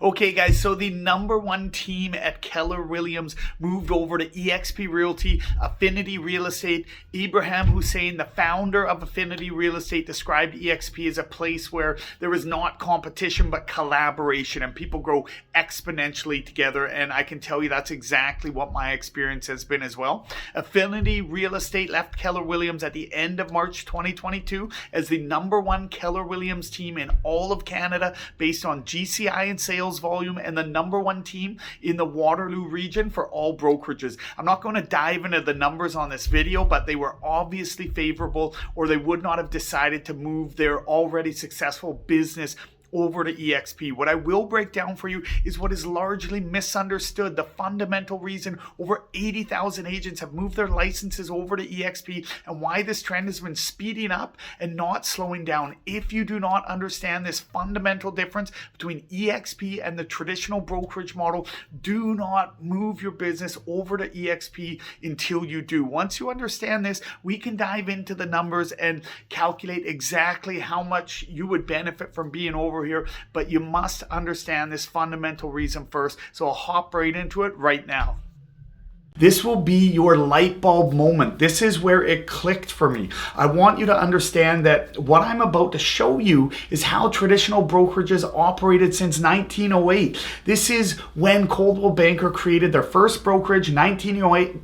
Okay, guys, so the number one team at Keller Williams moved over to EXP Realty, Affinity Real Estate. Ibrahim Hussein, the founder of Affinity Real Estate, described EXP as a place where there is not competition but collaboration and people grow exponentially together. And I can tell you that's exactly what my experience has been as well. Affinity Real Estate left Keller Williams at the end of March 2022 as the number one Keller Williams team in all of Canada based on GCI and sales volume, and the number one team in the Waterloo region for all brokerages. I'm not going to dive into the numbers on this video, but they were obviously favorable, or they would not have decided to move their already successful business over to EXP. What I will break down for you is what is largely misunderstood. The fundamental reason over 80,000 agents have moved their licenses over to EXP and why this trend has been speeding up and not slowing down. If you do not understand this fundamental difference between EXP and the traditional brokerage model, do not move your business over to EXP until you do. Once you understand this, we can dive into the numbers and calculate exactly how much you would benefit from being over here, but you must understand this fundamental reason first. So I'll hop right into it right now. This will be your light bulb moment. This is where it clicked for me. I want you to understand that what I'm about to show you is how traditional brokerages operated since 1908. This is when Coldwell Banker created their first brokerage, 1908.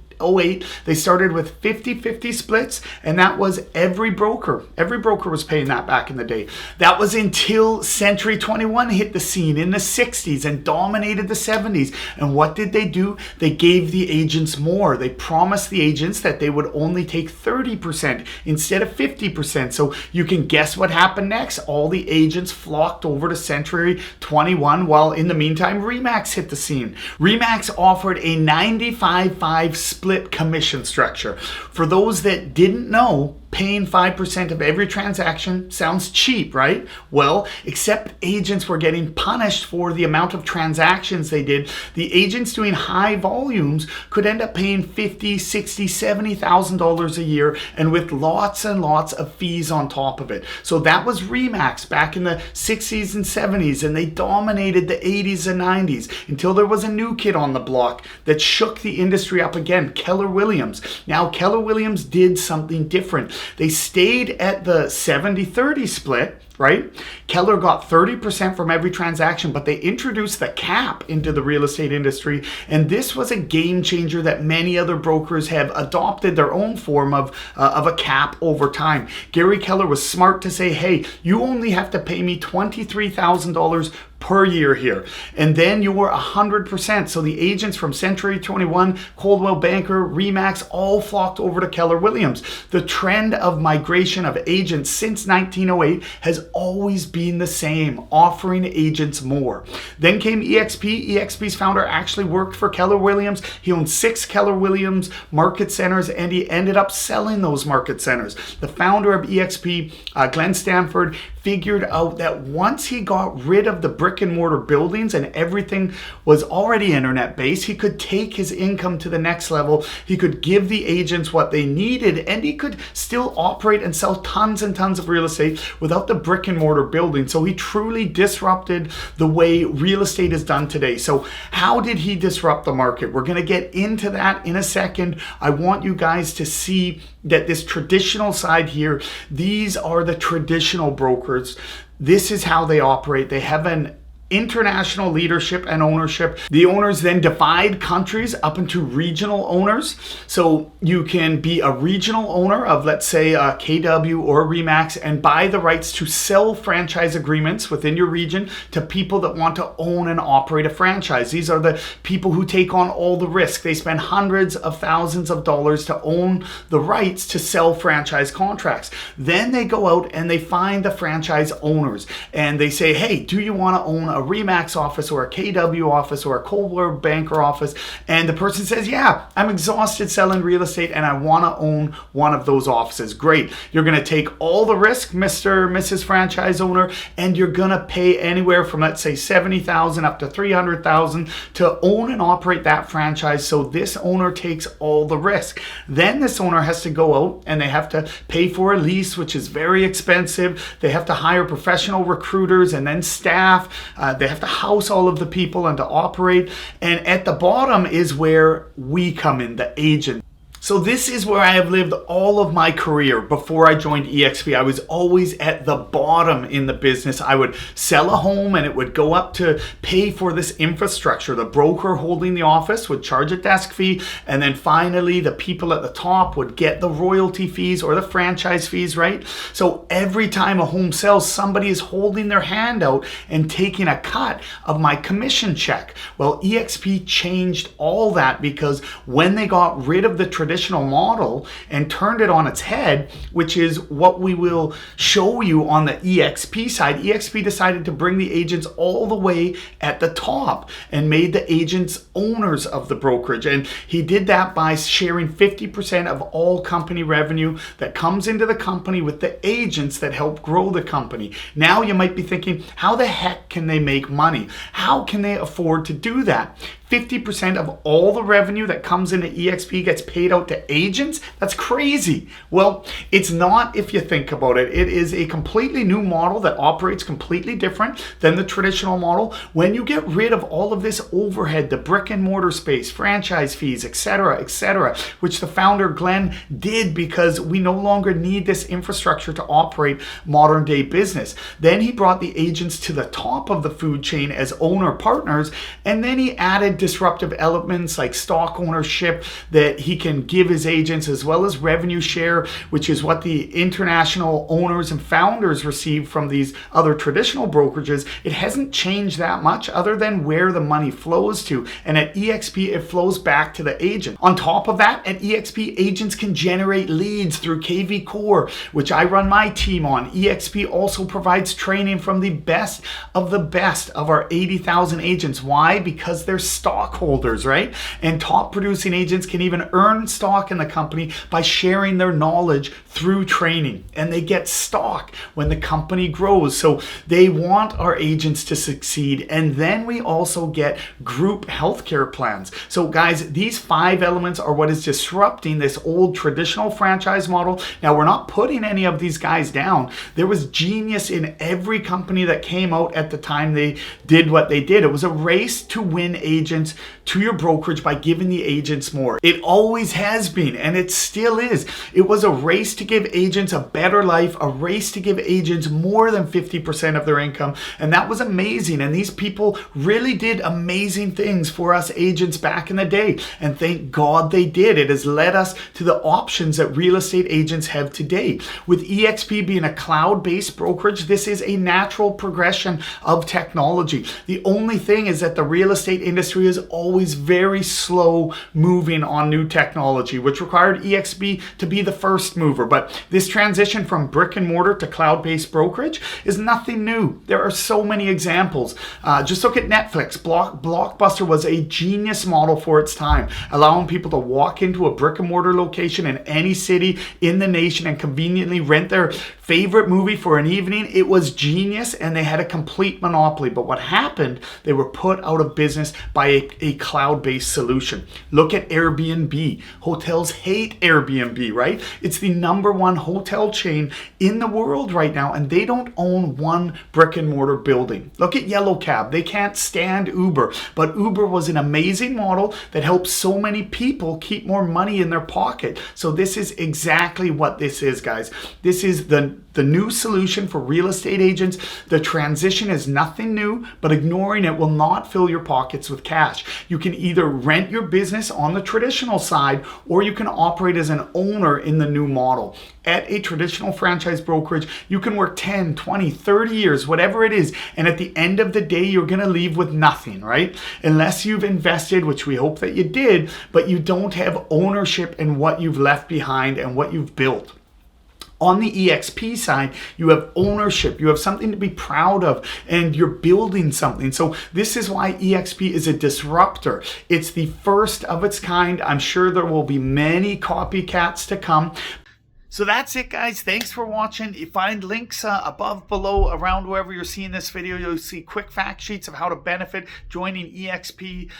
They started with 50-50 splits, and that was every broker. Every broker was paying that back in the day. That was until Century 21 hit the scene in the 60s and dominated the 70s. And what did they do? They gave the agents more. They promised the agents that they would only take 30% instead of 50%. So you can guess what happened next. All the agents flocked over to Century 21, while in the meantime, RE/MAX hit the scene. RE/MAX offered a 95-5 split commission structure. For those that didn't know, paying 5% of every transaction sounds cheap, right? Well, except agents were getting punished for the amount of transactions they did. The agents doing high volumes could end up paying $50,000, $60,000, $70,000 a year, and with lots and lots of fees on top of it. So that was RE/MAX back in the 60s and 70s, and they dominated the 80s and 90s until there was a new kid on the block that shook the industry up again, Keller Williams. Now, Keller Williams did something different. They stayed at the 70-30 split, right? Keller got 30% from every transaction, but they introduced the cap into the real estate industry. And this was a game changer that many other brokers have adopted their own form of a cap over time. Gary Keller was smart to say, hey, you only have to pay me $23,000 per year here. And then you were 100%. So the agents from Century 21, Coldwell Banker, RE/MAX all flocked over to Keller Williams. The trend of migration of agents since 1908 has always been the same, offering agents more. Then came EXP. EXP's founder actually worked for Keller Williams. He owned 6 Keller Williams market centers, and he ended up selling those market centers. The founder of EXP, Glenn Stanford, figured out that once he got rid of the brick and mortar buildings and everything was already internet based, he could take his income to the next level. He could give the agents what they needed, and he could still operate and sell tons and tons of real estate without the brick and mortar building. So he truly disrupted the way real estate is done today. So how did he disrupt the market? We're going to get into that in a second. I want you guys to see that this traditional side here, these are the traditional brokers. This is how they operate. They have an international leadership and ownership. The owners then divide countries up into regional owners. So you can be a regional owner of, let's say, a KW or a RE/MAX and buy the rights to sell franchise agreements within your region to people that want to own and operate a franchise. These are the people who take on all the risk. They spend hundreds of thousands of dollars to own the rights to sell franchise contracts. Then they go out and they find the franchise owners and they say, hey, do you want to own a RE/MAX office or a KW office or a Coldwell Banker office? And the person says, yeah, I'm exhausted selling real estate and I want to own one of those offices. Great. You're going to take all the risk, Mr. or Mrs. franchise owner, and you're going to pay anywhere from, let's say, $70,000 up to $300,000 to own and operate that franchise. So this owner takes all the risk. Then this owner has to go out and they have to pay for a lease, which is very expensive. They have to hire professional recruiters and then staff They have to house all of the people and to operate. And at the bottom is where we come in, the agent. So this is where I have lived all of my career. Before I joined EXP, I was always at the bottom in the business. I would sell a home and it would go up to pay for this infrastructure. The broker holding the office would charge a desk fee, and then finally the people at the top would get the royalty fees or the franchise fees, right? So every time a home sells, somebody is holding their hand out and taking a cut of my commission check. Well, EXP changed all that, because when they got rid of the traditional model and turned it on its head, which is what we will show you on the EXP side, EXP decided to bring the agents all the way at the top and made the agents owners of the brokerage. And he did that by sharing 50% of all company revenue that comes into the company with the agents that help grow the company. Now you might be thinking, how the heck can they make money? How can they afford to do that? 50% of all the revenue that comes into EXP gets paid out to agents? That's crazy. Well, it's not if you think about it. It is a completely new model that operates completely different than the traditional model. When you get rid of all of this overhead, the brick and mortar space, franchise fees, etc., which the founder Glenn did because we no longer need this infrastructure to operate modern day business. Then he brought the agents to the top of the food chain as owner partners, and then he added disruptive elements like stock ownership that he can give his agents, as well as revenue share, which is what the international owners and founders receive from these other traditional brokerages. It hasn't changed that much other than where the money flows to. And at EXP, it flows back to the agent. On top of that, at EXP, agents can generate leads through KV Core, which I run my team on. EXP also provides training from the best of our 80,000 agents. Why? Because they're stockholders, right? And top producing agents can even earn stock in the company by sharing their knowledge through training, and they get stock when the company grows. So they want our agents to succeed. And then we also get group healthcare plans. So guys, these 5 elements are what is disrupting this old traditional franchise model. Now, we're not putting any of these guys down. There was genius in every company that came out at the time they did what they did. It was a race to win agents to your brokerage by giving the agents more. It always has been, and it still is. It was a race to give agents a better life, a race to give agents more than 50% of their income, and that was amazing. And these people really did amazing things for us agents back in the day, and thank God they did. It has led us to the options that real estate agents have today. With EXP being a cloud-based brokerage, this is a natural progression of technology. The only thing is that the real estate industry is always very slow moving on new technology, which required EXP to be the first mover. But this transition from brick and mortar to cloud-based brokerage is nothing new. There are so many examples. Just look at Netflix. Blockbuster was a genius model for its time, allowing people to walk into a brick and mortar location in any city in the nation and conveniently rent their favorite movie for an evening. It was genius, and they had a complete monopoly. But what happened, they were put out of business by a cloud-based solution. Look at Airbnb. Hotels hate Airbnb, right? It's the #1 hotel chain in the world right now, and they don't own one brick and mortar building. Look at Yellow Cab. They can't stand Uber, but Uber was an amazing model that helped so many people keep more money in their pocket. So this is exactly what this is, guys. This is the new solution for real estate agents. The transition is nothing new, but ignoring it will not fill your pockets with cash. You can either rent your business on the traditional side, or you can operate as an owner in the new model. At a traditional franchise brokerage, you can work 10, 20, 30 years, whatever it is, and at the end of the day, you're going to leave with nothing, right? Unless you've invested, which we hope that you did, but you don't have ownership in what you've left behind and what you've built. On the EXP side, you have ownership, you have something to be proud of, and you're building something. So this is why EXP is a disruptor. It's the first of its kind. I'm sure there will be many copycats to come. So that's it, guys. Thanks for watching. You find links above, below, around wherever you're seeing this video. You'll see quick fact sheets of how to benefit joining EXP,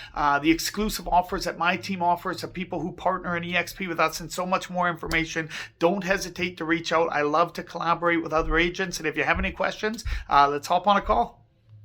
the exclusive offers that my team offers to people who partner in EXP with us, and so much more information. Don't hesitate to reach out. I love to collaborate with other agents. And if you have any questions, let's hop on a call.